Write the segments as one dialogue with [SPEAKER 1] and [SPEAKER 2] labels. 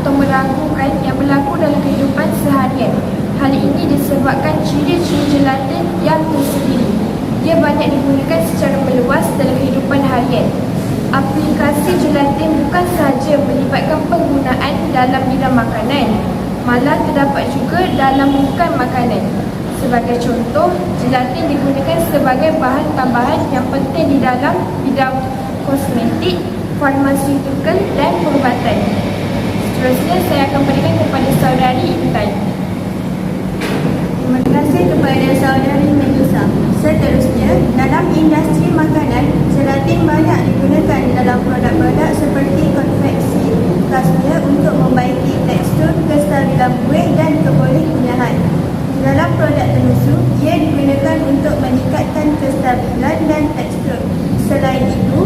[SPEAKER 1] atau meragukan yang berlaku dalam kehidupan seharian. Hal ini disebabkan ciri-ciri gelatin yang tersendiri. Ia banyak digunakan secara meluas dalam kehidupan harian. Aplikasi gelatin bukan sahaja melibatkan penggunaan dalam bidang makanan, malah terdapat juga dalam bukan makanan. Sebagai contoh, gelatin digunakan sebagai bahan tambahan yang penting di dalam bidang kosmetik, farmaseutical dan perubatan. Seterusnya, saya akan berikan kepada saudari Intan.
[SPEAKER 2] Terima kasih kepada saudari Melissa. Seterusnya, dalam industri makanan, gelatin banyak digunakan dalam produk-produk seperti konveksi, khasnya untuk membaiki tekstur, kestabilan buih dan kebolehgunaan. Dalam produk tensu, ia digunakan untuk meningkatkan kestabilan dan tekstur. Selain itu,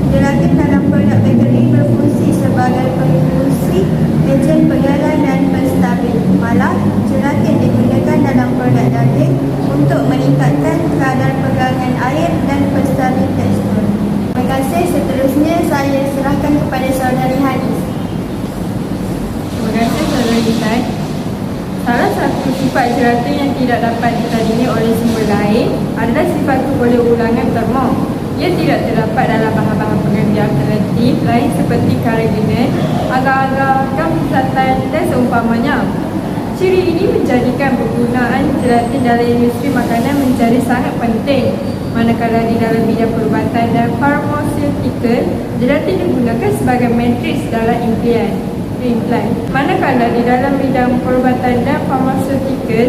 [SPEAKER 2] gelatin dalam produk bakery berfungsi sebagai pengusi, ejen pengaran dan penstabil. Malah, gelatin digunakan dalam produk daging untuk meningkatkan kadar pegangan air dan penstabil tekstur. Terima kasih. Seterusnya, saya serahkan kepada saudari Hanis.
[SPEAKER 3] Terima kasih saudari Intan. Salah satu sifat gelatin yang tidak dapat ditandingi oleh sumber lain adalah sifat keboleh-ulangan termo. Ia tidak terdapat dalam bahan-bahan pengganti alternatif lain seperti karagenan, agar-agar, gam-pisatan dan seumpamanya. Ciri ini menjadikan penggunaan gelatin dalam industri makanan menjadi sangat penting. Manakala di dalam bidang perubatan dan farmaseutical, gelatin digunakan sebagai matriks dalam implan. Manakala di dalam bidang perubatan dan farmaseutical,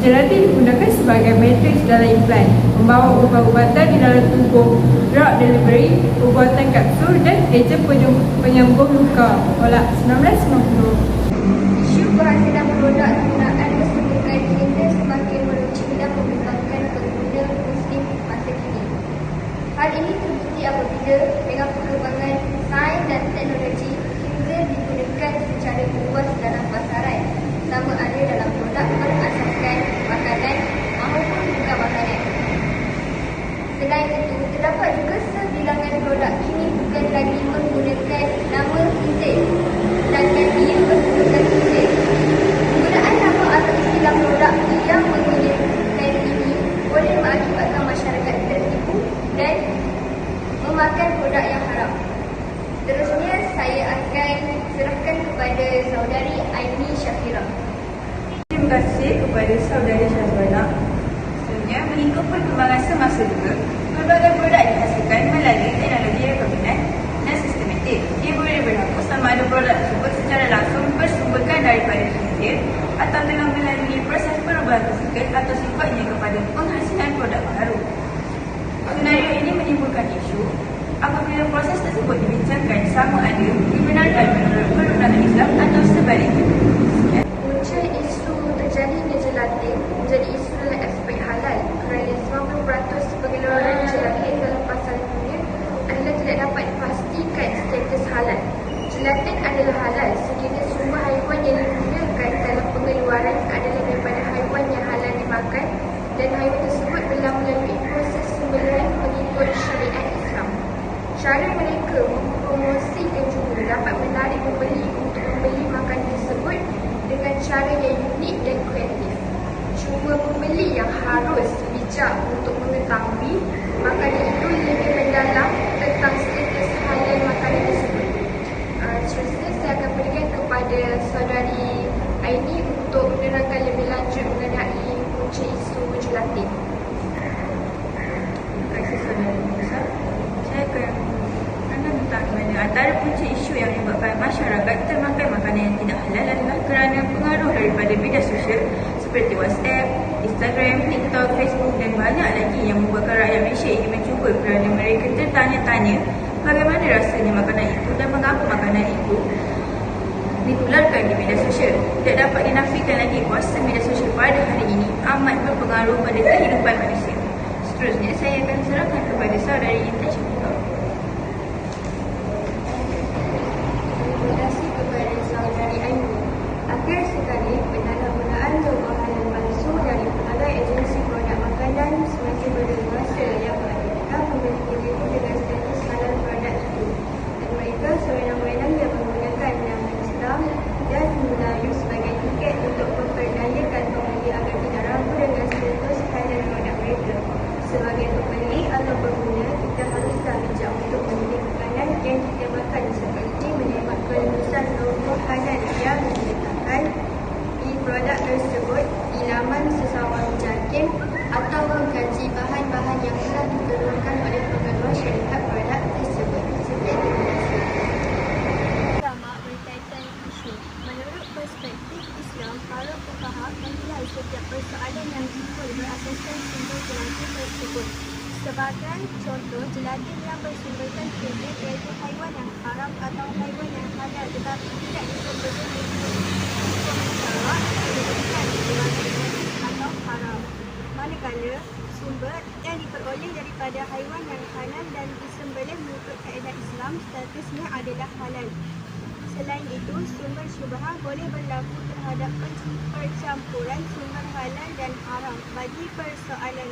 [SPEAKER 3] gelatin digunakan sebagai matriks dalam implan, membawa ubat-ubatan di dalam tubuh, drug delivery, ubat-ubatan kapsul dan ejen penyembuh luka. Olak 1990.
[SPEAKER 1] Isu berhasilan produk penggunaan kesemutan gender semakin meruncing dan membingungkan pengguna muslim masa kini. Hal ini terbukti apabila dengan perkembangan sains dan teknologi, gender digunakan secara luas dalam pasaran, sama ada dalam produk berasaskan makanan maupun bukan makanan. Selain itu, terdapat juga sebilangan produk kini bukan lagi menggunakan nama gender, sedangkan ia menggunakan gender. Penggunaan nama atau istilah produk yang menggunakan ini boleh mengakibatkan masyarakat tertipu dan memakan produk yang haram. Seterusnya, saya akan serahkan kepada saudari Aini Syafira.
[SPEAKER 4] Terima kasih kepada saudari Syazwana. Sebenarnya, mengikut perkembangan semasa juga, pelbagai produk dihasilkan melalui teknologi rekombinan dan sistematik. Ia boleh berlaku sama ada produk tersebut secara langsung bersumberkan daripada gender atau dengan melalui proses perubahan fizikal atau sifatnya kepada penghasilan produk baru. Senario ini menimbulkan isu apabila proses tersebut dibincangkan sama ada dibenarkan menurut perundangan Islam atau sebaliknya.
[SPEAKER 1] Punca isu terjadinya gelatin menjadi isu dalam aspek halal kerana 90% pengeluaran gelatin dalam pasaran dunia adalah tidak dapat dipastikan status halal. Gelatin adalah halal sekiranya sumber haiwan yang digunakan dalam pengeluaran adalah daripada haiwan yang halal dimakan dan haiwan tersebut telah melalui proses sembelihan mengikut syariat Islam. Cara mereka mempromosikan juga dapat menarik pembeli untuk membeli makanan tersebut dengan cara yang unik dan kreatif. Cuma pembeli yang harus bijak untuk mengetahui makanan itu lebih mendalam tentang status halal makanan tersebut. Seterusnya, saya akan berikan kepada saudari Aini untuk menerangkan lebih lanjut mengenai punca isu gelatin.
[SPEAKER 4] Terima kasih saudari Melissa. Saya akan tentang mana antara punca isu yang menyebabkan masyarakat termakan makanan yang tidak halal adalah kerana pengaruh daripada media sosial seperti WhatsApp, Instagram, TikTok, Facebook dan banyak lagi yang membuatkan rakyat Malaysia ingin mencuba kerana mereka tertanya-tanya bagaimana rasanya makanan itu dan mengapa makanan itu ditularkan di media sosial. Tidak dapat dinafikan lagi kuasa media sosial pada hari ini amat berpengaruh pada kehidupan manusia. Seterusnya, saya akan serahkan kepada saudari Intan Syafira.
[SPEAKER 1] Terima kasih kepada saudari Aini. Akhir sekali, penyalahgunaan logo halal palsu dari pelbagai agensi produk makanan semakin berleluasa yang mengakibatkan pembeli dirimu dengan status halal produk itu. Dan mereka sewenang-wenang yang menggunakan nama Islam
[SPEAKER 2] tersebut di laman sesawang JAKIM atau mengkaji bahan-bahan yang telah dikeluarkan oleh pengeluar syarikat produk tersebut. Seperti biasa. Pertama, berkaitan isu. Menurut perspektif Islam, para fuqaha menilai setiap persoalan yang timbul berasaskan sumber jelatin tersebut. Sebagai contoh, jelatin yang bersumberkan kredit iaitu haiwan yang haram atau haiwan yang halal tetapi tidak disebutkan hukum syarak disebutkan sebagai najis atau haram. Manakala sumber yang diperoleh daripada haiwan yang halal dan disembelih mengikut kaedah Islam statusnya adalah halal. Selain itu, sumber syubhah boleh berlaku terhadap percampuran sumber halal dan haram. Bagi persoalan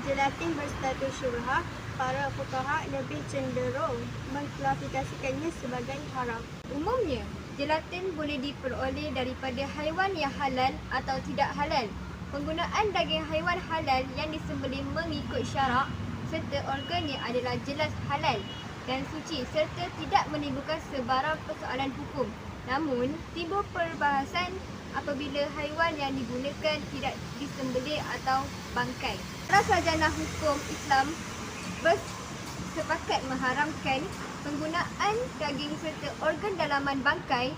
[SPEAKER 2] jelatin berstatus syubhah, para fuqaha lebih cenderung mengklasifikasikannya sebagai haram.
[SPEAKER 1] Umumnya, jelatin boleh diperoleh daripada haiwan yang halal atau tidak halal. Penggunaan daging haiwan halal yang disembelih mengikut syarak serta organnya adalah jelas halal dan suci serta tidak menimbulkan sebarang persoalan hukum. Namun, timbul perbahasan apabila haiwan yang digunakan tidak disembelih atau bangkai. Para sarjana hukum Islam bersepakat mengharamkan penggunaan daging serta organ dalaman bangkai.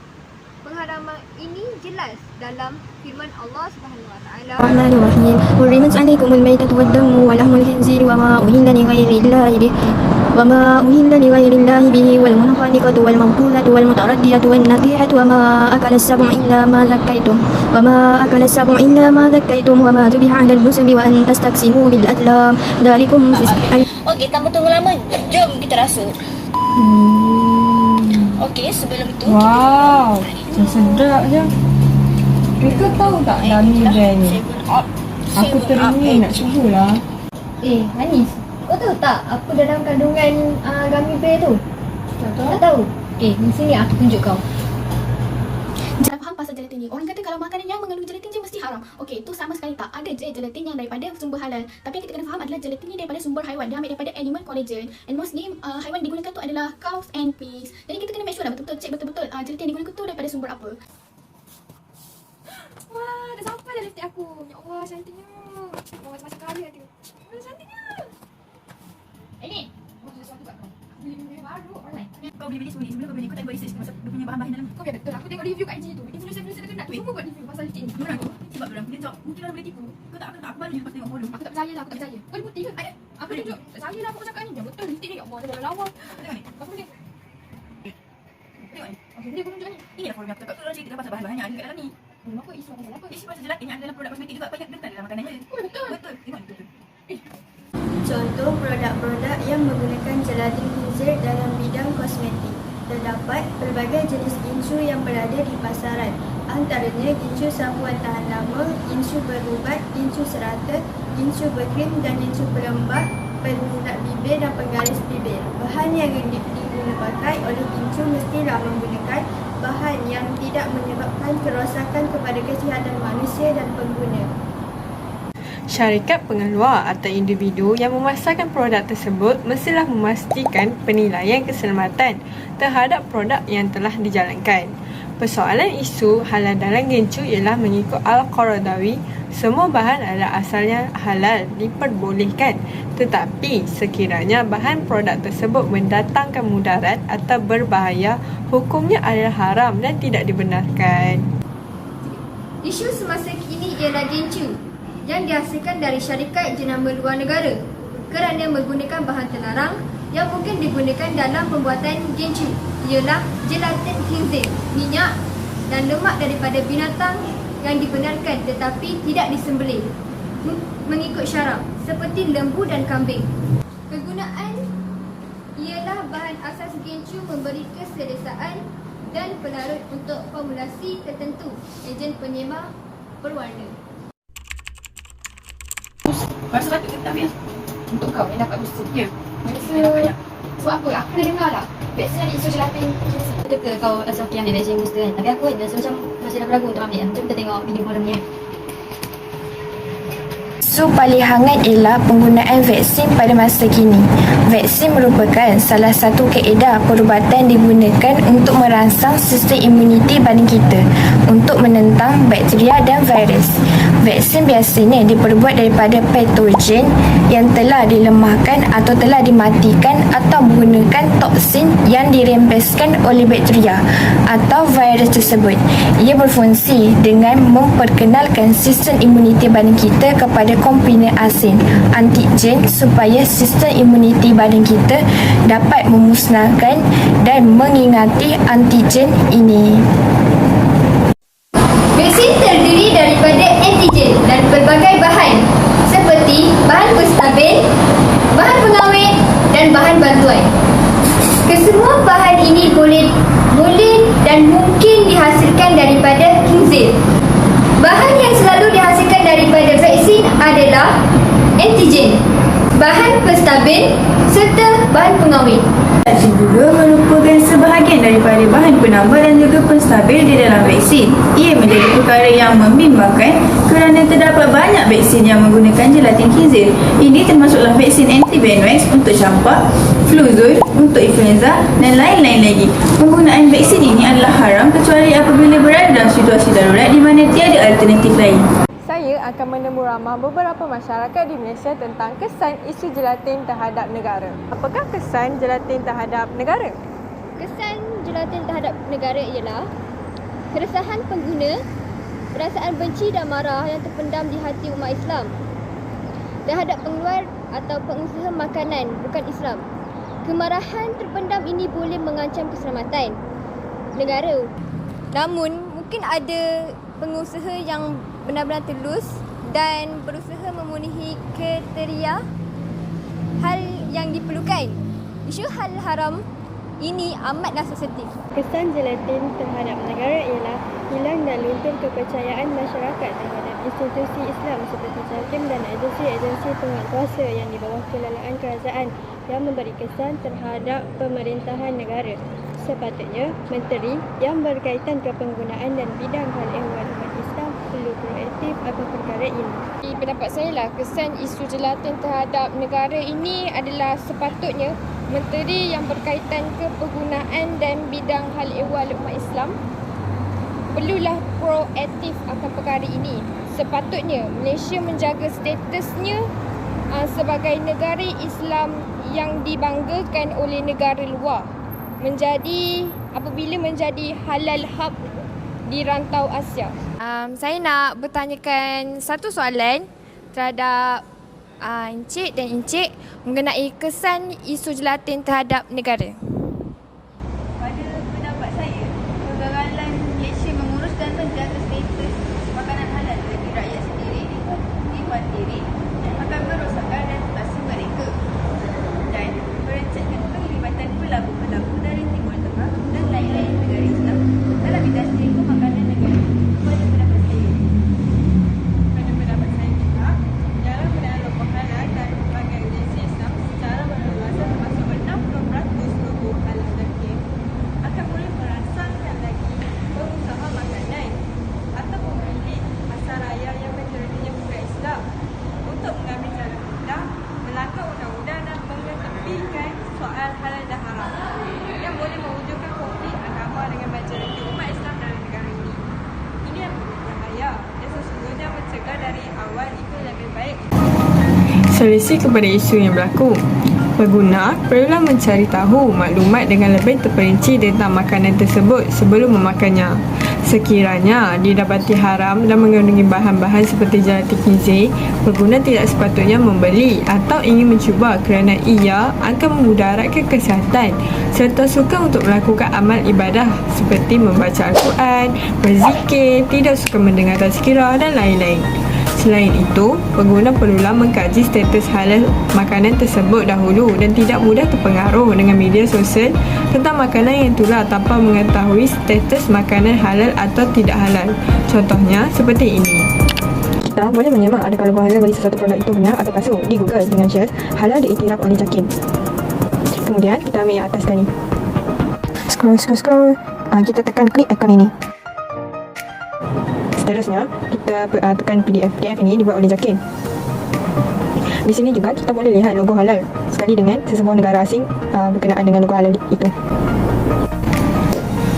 [SPEAKER 1] Pengharaman ini jelas dalam firman Allah Subhanahu Wa Taala.
[SPEAKER 5] Bismillahirrahmanirrahim. Hurrimat 'alaikumul maitatu wad-damu wa lahmul khinziri wa ma uhilla li ghairillahi bihi wal munkhaniqatu wal mawqulatu wal mutaraddiyatu wan nadihatu wa ma akala as-sab'u illa ma zakkaytum wa ma dhubiha 'ala al-nusubi wa an tastaqsimu bil adlam dzalikum fisq.
[SPEAKER 6] Okey, tanpa tunggu lama, jom kita rasuk. Okey, sebelum itu
[SPEAKER 3] Wow, sedap je. Mereka tahu tak gummy bear ni? Aku teringin nak cubalah.
[SPEAKER 1] Hanis, kau tahu tak apa dalam kandungan gummy bear tu? Tak tahu? Di sini aku tunjuk kau.
[SPEAKER 7] Jangan faham pasal gelatin ni. Orang kata kalau makanan yang mengandung gelatin je mesti haram. Okey, itu sama sekali tak. Ada je gelatin yang daripada sumber halal. Tapi yang kita kena faham adalah gelatin ni daripada sumber haiwan. Dia ambil daripada animal collagen. And mostly haiwan digunakan tu adalah cows and pigs. Jadi kita kena make sure lah betul-betul check betul-betul gelatin yang digunakan tu daripada sumber apa. Wah, dah sampai dah lipstick aku. Ya Allah, cantiknya. Macam-macam colour ada. Cantiknya. Ini. Oh, sesuatu kat kau. Beli baru online.
[SPEAKER 4] Kau beli sebelum kau beli, kau tak buat research pasal dia punya bahan-bahan dalam.
[SPEAKER 7] Kau biar betul. Aku tengok review kat IG tu. Influencer terkenal tu. Semua buat review pasal licin ni.
[SPEAKER 4] Orang tu sebab orang dia cakap mungkin orang boleh tipu. Kau tak aku baru lepas tengok follow.
[SPEAKER 7] Aku tak percaya lah, aku tak percaya. Kau ni putih ke? Aku tunjuk. Tak percaya lah apa kau cakap ni. Ya betul, lipstick ni. Ya Allah, dia dah lawa.
[SPEAKER 4] Tengok ni.
[SPEAKER 7] Aku boleh.
[SPEAKER 4] Tengok ni.
[SPEAKER 7] Okey, ni aku tunjuk ni.
[SPEAKER 4] Ini dah follow aku cakap tu orang cerita pasal bahan-bahan yang ada kat dalam ni.
[SPEAKER 7] Apa isu pasal apa?
[SPEAKER 4] Isu pasal gelatin yang ada dalam produk kosmetik juga banyak dengar dalam makanan je.
[SPEAKER 7] Oh, betul.
[SPEAKER 4] Betul. Tengok ni betul.
[SPEAKER 2] Contoh produk-produk yang menggunakan gelatin khinzir dalam bidang kosmetik. Terdapat pelbagai jenis gincu yang berada di pasaran. Antaranya gincu sapuan tahan lama, gincu berubat, gincu serata, gincu berkrim dan gincu pelembab, pengurat bibir dan penggaris bibir. Bahan yang digunakan oleh gincu mestilah menggunakan bahan yang tidak menyebabkan kerosakan kepada kesihatan manusia dan pengguna.
[SPEAKER 3] Syarikat pengeluar atau individu yang memasarkan produk tersebut mestilah memastikan penilaian keselamatan terhadap produk yang telah dijalankan. Persoalan isu halal dalam gincu ialah mengikut Al-Qaradawi, semua bahan adalah asalnya halal diperbolehkan, tetapi sekiranya bahan produk tersebut mendatangkan mudarat atau berbahaya, hukumnya adalah haram dan tidak dibenarkan.
[SPEAKER 1] Isu semasa kini ialah gincu yang dihasilkan dari syarikat jenama luar negara kerana menggunakan bahan terlarang yang mungkin digunakan dalam pembuatan gincu ialah gelatin khinzir, minyak dan lemak daripada binatang yang dibenarkan tetapi tidak disembelih mengikut syarak seperti lembu dan kambing. Kegunaan ialah bahan asas gincu memberi keselesaan dan pelarut untuk formulasi tertentu, ejen penyembah berwarna.
[SPEAKER 4] Rasa patut kita ambil.
[SPEAKER 7] Untuk kau yang dapat booster.
[SPEAKER 4] Ya.
[SPEAKER 7] Biasa. Sebab apa? Aku dah dengar lah. Biasanya di isu gelatin.
[SPEAKER 5] Betul ke kau rasa okey ambil vaksin booster kan? Tapi aku rasa macam masih ragu-ragu untuk ambil. Jom kita tengok video forum ni.
[SPEAKER 1] Isu paling hangat ialah penggunaan vaksin pada masa kini. Vaksin merupakan salah satu kaedah perubatan digunakan untuk merangsang sistem imuniti badan kita untuk menentang bakteria dan virus. Vaksin biasanya diperbuat daripada patogen yang telah dilemahkan atau telah dimatikan atau menggunakan toksin yang dirembeskan oleh bakteria atau virus tersebut. Ia berfungsi dengan memperkenalkan sistem imuniti badan kita kepada komponen asing antigen supaya sistem imuniti badan kita dapat memusnahkan dan mengingati antigen ini.
[SPEAKER 8] Vaksin terdiri daripada antigen dan pelbagai bahan seperti bahan penstabil, bahan pengawet dan bahan bantuan. Kesemua bahan ini boleh dan mungkin dihasilkan daripada khinzir. Bahan yang selalu dihasilkan daripada vaksin adalah antigen, bahan penstabil serta bahan pengawet.
[SPEAKER 4] Vaksin juga merupakan sebahagian daripada bahan penambah dan juga penstabil di dalam vaksin. Ia menjadi perkara yang membimbangkan kerana terdapat banyak vaksin yang menggunakan gelatin khinzir. Ini termasuklah vaksin anti-Venox untuk campak, Fluzone untuk influenza dan lain-lain lagi. Penggunaan vaksin ini adalah haram kecuali apabila berada dalam situasi darurat di mana tiada alternatif lain.
[SPEAKER 3] Saya akan menemu ramah beberapa masyarakat di Malaysia tentang kesan isu gelatin terhadap negara. Apakah kesan gelatin terhadap negara?
[SPEAKER 8] Kesan gelatin terhadap negara ialah keresahan pengguna, perasaan benci dan marah yang terpendam di hati umat Islam terhadap pengeluar atau pengusaha makanan bukan Islam. Kemarahan terpendam ini boleh mengancam keselamatan negara. Namun, mungkin ada pengusaha yang benar-benar tulus dan berusaha memenuhi kriteria hal yang diperlukan. Isu hal haram ini amatlah sensitif.
[SPEAKER 2] Kesan gelatin terhadap negara ialah hilang dan luntur kepercayaan masyarakat terhadap institusi Islam seperti JAKIM dan agensi-agensi penguatkuasa yang di bawah kelelaan kerajaan yang memberi kesan terhadap pemerintahan negara. Sepatutnya, menteri yang berkaitan kepenggunaan dan bidang hal ehwal umat Islam perlu proaktif akan perkara ini.
[SPEAKER 1] Di pendapat saya lah, kesan isu gelatin terhadap negara ini adalah sepatutnya menteri yang berkaitan kepenggunaan dan bidang hal ehwal umat Islam perlulah proaktif akan perkara ini. Sepatutnya Malaysia menjaga statusnya sebagai negara Islam yang dibanggakan oleh negara luar. Apabila menjadi halal hub di rantau Asia. Saya nak bertanyakan satu soalan terhadap Encik dan Encik mengenai kesan isu gelatin terhadap negara.
[SPEAKER 4] Pada pendapat saya, kegagalan Malaysia mengurus dan menjaga status makanan halal bagi rakyat sendiri dikhawatirkan akan merosakkan reputasi mereka dan merancangkan penglibatan pelaku-pelaku dari Timur Tengah dan lain-lain negara Islam dalam industri pemakanan negara. Pada pendapat saya juga, dalam penggunaan logo halal dan berbagai agensi Islam secara berleluasa termasuk 60% logo halal dan KIM akan boleh merangsangkan lagi pengusaha makanan atau pemilik pasaraya yang majoritinya bukan Islam untuk mengambil cara mudah, melanggar undang-undang dan mengetepikan soal halal dan haram yang boleh mewujudkan konflik agama dengan majoriti umat Islam dalam negara ini. Ini yang berbahaya dan sesungguhnya mencegah dari awal itu lebih baik.
[SPEAKER 3] Solusi kepada isu yang berlaku. Pengguna perlulah mencari tahu maklumat dengan lebih terperinci tentang makanan tersebut sebelum memakannya. Sekiranya didapati haram dan mengandungi bahan-bahan seperti gelatin khinzir, pengguna tidak sepatutnya membeli atau ingin mencuba kerana ia akan memudaratkan kesihatan serta suka untuk melakukan amal ibadah seperti membaca Al-Quran, berzikir, tidak suka mendengar tazkirah dan lain-lain. Selain itu, pengguna perlulah mengkaji status halal makanan tersebut dahulu dan tidak mudah terpengaruh dengan media sosial tentang makanan yang tular tanpa mengetahui status makanan halal atau tidak halal. Contohnya seperti ini. Kita boleh menyemak adakah logo halal bagi sesuatu produk itu benar atau palsu di Google dengan search halal diiktiraf oleh JAKIM. Kemudian kita ambil yang atas sekali. Scroll. Kita tekan klik ikon ini. Seterusnya, kita tekan PDF. PDF ini dibuat oleh JAKIM.
[SPEAKER 9] Di sini juga kita boleh lihat logo halal sekali dengan sesebuah negara asing berkenaan dengan logo halal itu.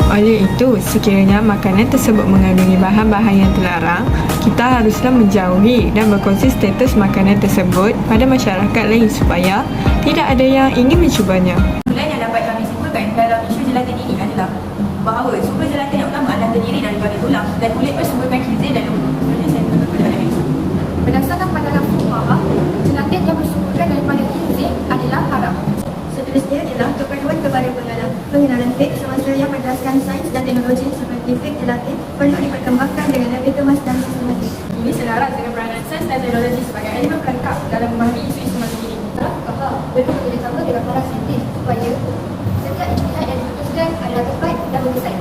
[SPEAKER 3] Oleh itu, sekiranya makanan tersebut mengandungi bahan-bahan yang terlarang, kita haruslah menjauhi dan berkongsi status makanan tersebut pada masyarakat lain supaya tidak ada yang ingin mencubanya.
[SPEAKER 2] Kesimpulan yang dapat kami simpulkan dalam isu gelatin ini adalah bahawa sumber gelatin yang utama adalah terdiri daripada tulang dan kulit bersumberkan kizil dan lemak.
[SPEAKER 7] Berdasarkan pandangan fuqaha, gelatin yang bersumberkan daripada khinzir adalah haram.
[SPEAKER 2] Seterusnya ialah keperluan kepada pengenalan fik semasa yang berdasarkan sains dan teknologi seperti fik gelatin perlu diperkembangkan dengan lebih kemas dan sistematik.
[SPEAKER 3] Ini selaras dengan peranan sains dan teknologi sebagai elemen pelengkap dalam memahami isu-isu masa kini.
[SPEAKER 7] Fuqaha perlu bekerjasama dengan para saintis supaya setiap ijtihad yang diputuskan adalah tepat dan berkesan.